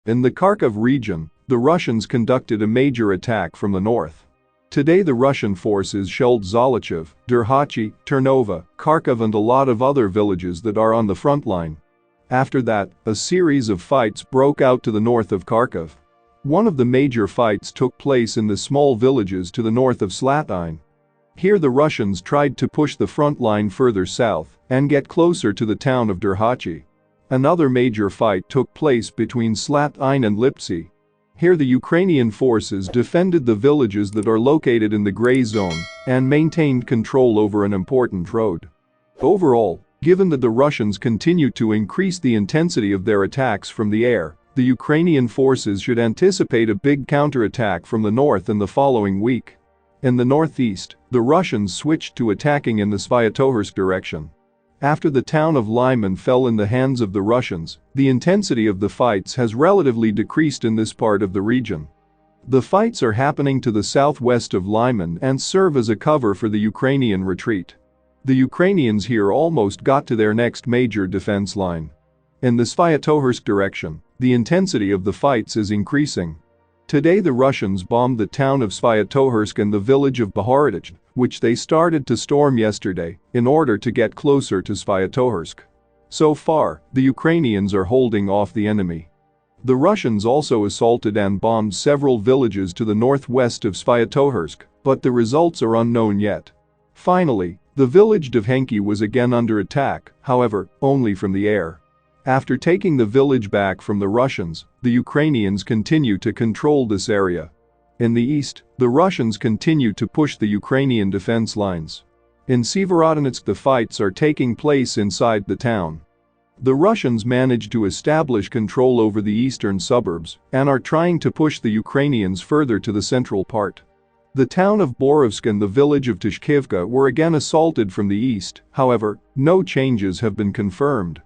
In the Kharkiv region, the Russians conducted a major attack from the north. Today the Russian forces shelled Zolochiv, Derhachi, Ternova, Kharkiv and a lot of other villages that are on the front line. After that, a series of fights broke out to the north of Kharkiv. One of the major fights took place in the small villages to the north of Slatine. Here the Russians tried to push the front line further south and get closer to the town of Derhachi. Another major fight took place between Slatine and Lipsy. Here the Ukrainian forces defended the villages that are located in the gray zone and maintained control over an important road. Overall, given that the Russians continue to increase the intensity of their attacks from the air, the Ukrainian forces should anticipate a big counterattack from the north in the following week. In the northeast, the Russians switched to attacking in the Svyatohorsk direction. After the town of Lyman fell in the hands of the Russians, the intensity of the fights has relatively decreased in this part of the region. The fights are happening to the southwest of Lyman and serve as a cover for the Ukrainian retreat. The Ukrainians here almost got to their next major defense line. In the Svyatohorsk direction, the intensity of the fights is increasing. Today the Russians bombed the town of Svyatohorsk and the village of Bahorodich, which they started to storm yesterday in order to get closer to Svyatohorsk. So far, the Ukrainians are holding off the enemy. The Russians also assaulted and bombed several villages to the northwest of Svyatohorsk, but the results are unknown yet. Finally, the village Devhenki was again under attack, however, only from the air. After taking the village back from the Russians, the Ukrainians continue to control this area. In the east, the Russians continue to push the Ukrainian defense lines. In Severodonetsk the fights are taking place inside the town. The Russians managed to establish control over the eastern suburbs and are trying to push the Ukrainians further to the central part. The town of Borovsk and the village of Tishkivka were again assaulted from the east, however, no changes have been confirmed.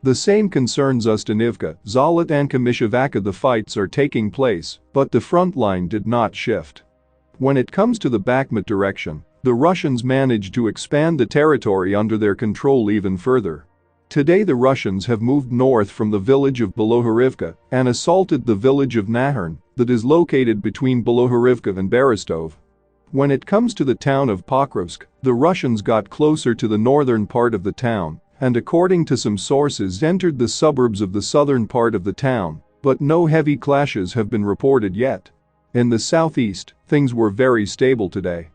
The same concerns Ustanivka, Zolot and Kamishevaka. The fights are taking place, but the front line did not shift. When it comes to the Bakhmut direction, the Russians managed to expand the territory under their control even further. Today the Russians have moved north from the village of Belohorivka and assaulted the village of Nahern that is located between Belohorivka and Berestov. When it comes to the town of Pokrovsk, the Russians got closer to the northern part of the town and according to some sources entered the suburbs of the southern part of the town, but no heavy clashes have been reported yet. In the southeast, things were very stable today.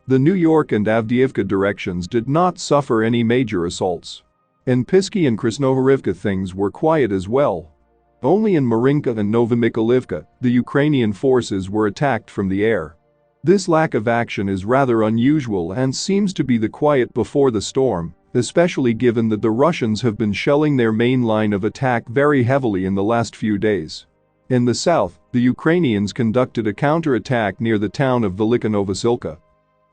The New York and Avdiivka directions did not suffer any major assaults. In Pisky and Krasnohorivka things were quiet as well. Only in Marinka and Novomikhailivka, the Ukrainian forces were attacked from the air. This lack of action is rather unusual and seems to be the quiet before the storm, especially given that the Russians have been shelling their main line of attack very heavily in the last few days. In the south, the Ukrainians conducted a counterattack near the town of Velika Novosilka.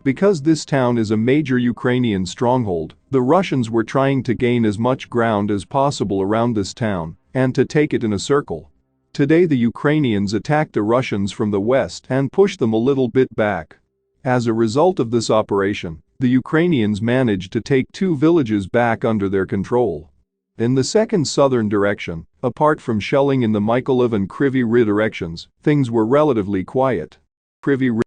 Because this town is a major Ukrainian stronghold, the Russians were trying to gain as much ground as possible around this town and to take it in a circle. Today the Ukrainians attacked the Russians from the west and pushed them a little bit back. As a result of this operation, the Ukrainians managed to take two villages back under their control. In the second southern direction, apart from shelling in the Mykolaiv and Kryvyi Rih directions, things were relatively quiet. Kryvyi